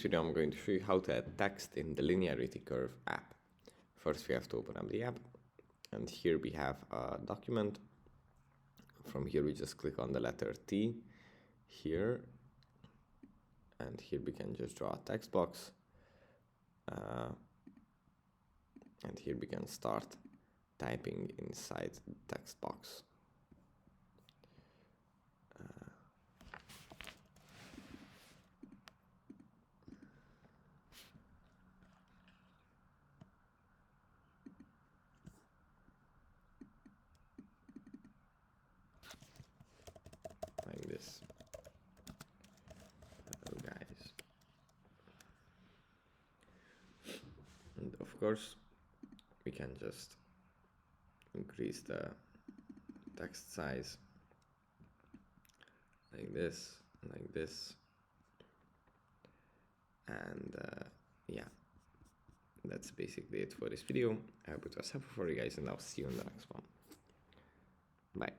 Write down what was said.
Today I'm going to show you how to add text in the Linearity curve app. First we have to open up the app, and here we have a document. From here we just click on the letter T here, and here we can just draw a text box, and here we can start typing inside the text box. Like this. Hello guys. And of course we can just increase the text size like this, and yeah, that's basically it for this video. I hope it was helpful for you guys, and I'll see you in the next one. Bye.